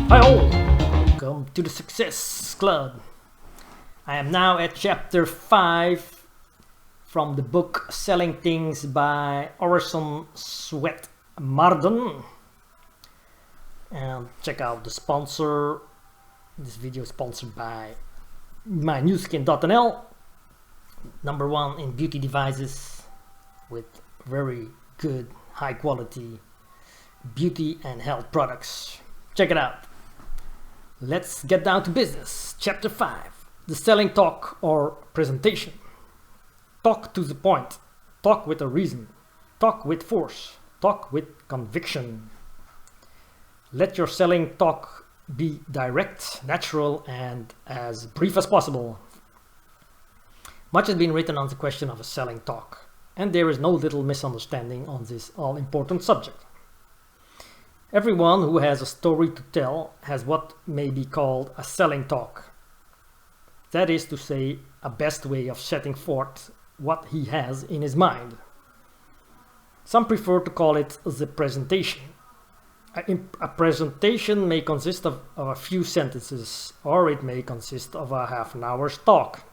Hi all! Welcome to the Success Club. I am now at chapter 5 from the book Selling Things by Orison Swett Marden. And check out the sponsor. This video is sponsored by mynewskin.nl, #1 in beauty devices with very good high quality beauty and health products. Check it out. Let's get down to business. Chapter 5. The selling talk or presentation. Talk to the point. Talk with a reason. Talk with force. Talk with conviction. Let your selling talk be direct, natural, and as brief as possible. Much has been written on the question of a selling talk, and there is no little misunderstanding on this all-important subject. Everyone who has a story to tell has what may be called a selling talk. That is to say, a best way of setting forth what he has in his mind. Some prefer to call it the presentation. A presentation may consist of a few sentences, or it may consist of a half an hour's talk.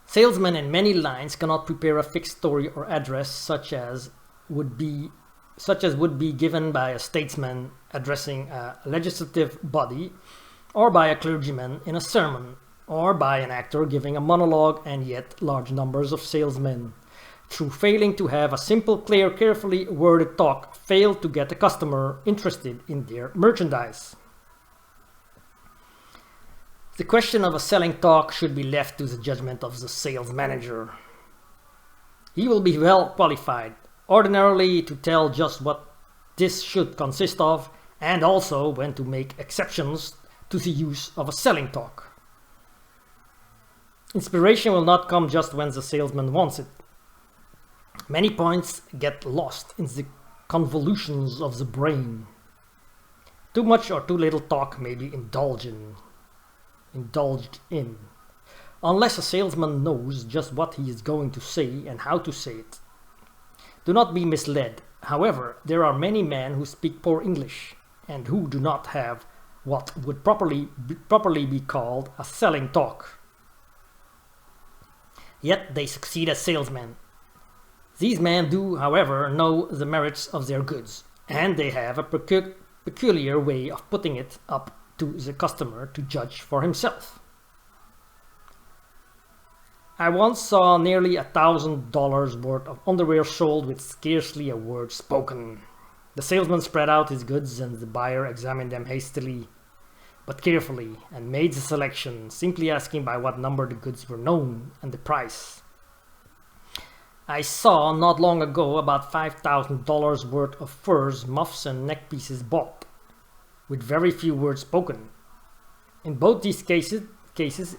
Salesmen in many lines cannot prepare a fixed story or address such as would be given by a statesman addressing a legislative body, or by a clergyman in a sermon, or by an actor giving a monologue, and yet large numbers of salesmen, through failing to have a simple, clear, carefully worded talk, fail to get a customer interested in their merchandise. The question of a selling talk should be left to the judgment of the sales manager. He will be well qualified ordinarily to tell just what this should consist of, and also when to make exceptions to the use of a selling talk. Inspiration will not come just when the salesman wants it. Many points get lost in the convolutions of the brain. Too much or too little talk may be indulged in, unless a salesman knows just what he is going to say and how to say it. Do not be misled. However, there are many men who speak poor English and who do not have what would properly be called a selling talk. Yet they succeed as salesmen. These men do, however, know the merits of their goods, and they have a peculiar way of putting it up to the customer to judge for himself. I once saw nearly $1,000 worth of underwear sold with scarcely a word spoken. The salesman spread out his goods and the buyer examined them hastily but carefully and made the selection, simply asking by what number the goods were known and the price. I saw not long ago about $5,000 worth of furs, muffs and neck pieces bought, with very few words spoken. In both these cases,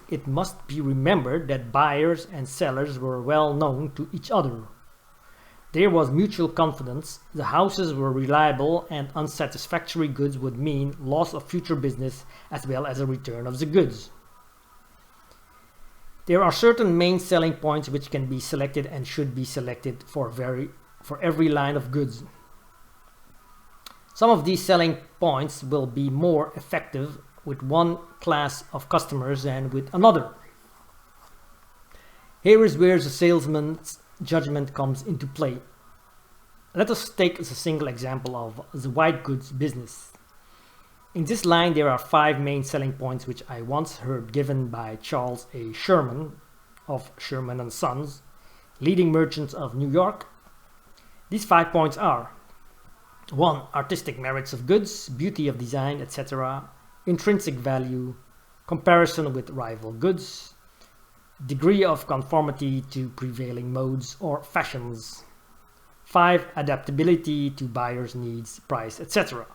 it must be remembered that buyers and sellers were well known to each other. There was mutual confidence, the houses were reliable, and unsatisfactory goods would mean loss of future business as well as a return of the goods. There are certain main selling points which can be selected and should be selected for every line of goods. Some of these selling points will be more effective with one class of customers than with another. Here is where the salesman's judgment comes into play. Let us take the single example of the white goods business. In this line there are 5 main selling points which I once heard given by Charles A. Sherman of Sherman & Sons, leading merchants of New York. These 5 points are: 1. Artistic merits of goods, beauty of design, etc., intrinsic value, comparison with rival goods, degree of conformity to prevailing modes or fashions. 5. Adaptability to buyers' needs, price, etc.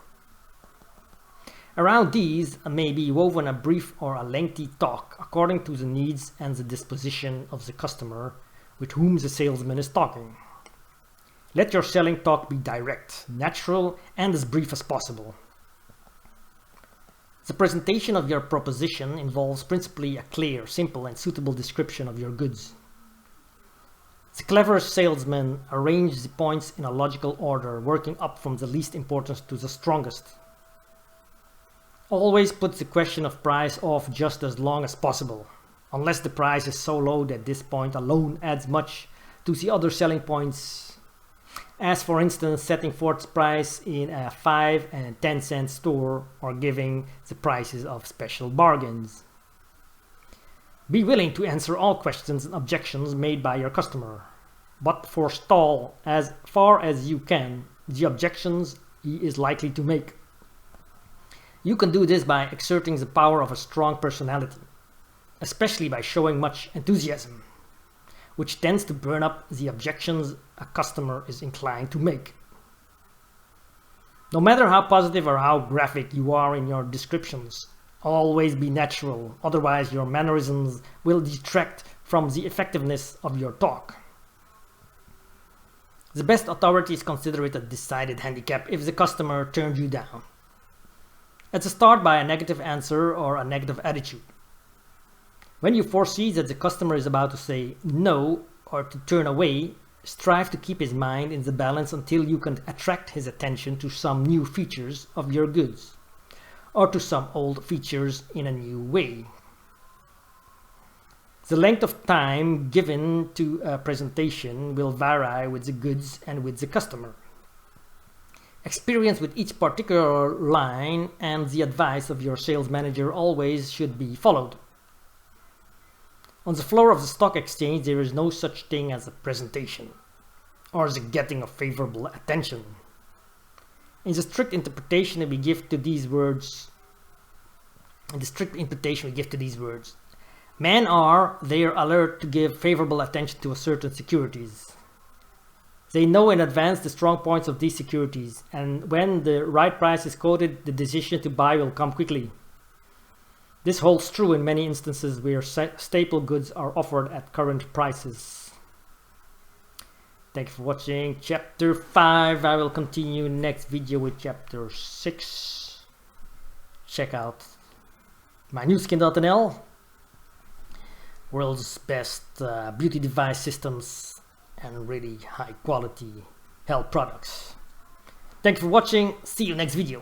Around these may be woven a brief or a lengthy talk according to the needs and the disposition of the customer with whom the salesman is talking. Let your selling talk be direct, natural, and as brief as possible. The presentation of your proposition involves principally a clear, simple, and suitable description of your goods. The cleverest salesman arranges the points in a logical order, working up from the least importance to the strongest. Always put the question of price off just as long as possible, unless the price is so low that this point alone adds much to the other selling points, as for instance setting forth price in a 5 and 10 cent store or giving the prices of special bargains. Be willing to answer all questions and objections made by your customer, but forestall as far as you can the objections he is likely to make. You can do this by exerting the power of a strong personality, especially by showing much enthusiasm, which tends to burn up the objections a customer is inclined to make. No matter how positive or how graphic you are in your descriptions, always be natural, otherwise your mannerisms will detract from the effectiveness of your talk. The best authorities consider it a decided handicap if the customer turns you down. It's a start by a negative answer or a negative attitude. When you foresee that the customer is about to say no or to turn away, strive to keep his mind in the balance until you can attract his attention to some new features of your goods, or to some old features in a new way. The length of time given to a presentation will vary with the goods and with the customer. Experience with each particular line and the advice of your sales manager always should be followed. On the floor of the stock exchange, there is no such thing as a presentation or the getting of favorable attention. In the strict interpretation we give to these words, men are there alert to give favorable attention to certain securities. They know in advance the strong points of these securities, and when the right price is quoted, the decision to buy will come quickly. This holds true in many instances where staple goods are offered at current prices. Thank you for watching chapter 5. I will continue next video with chapter 6. Check out mynewskin.nl, world's best beauty device systems and really high quality health products. Thank you for watching. See you next video.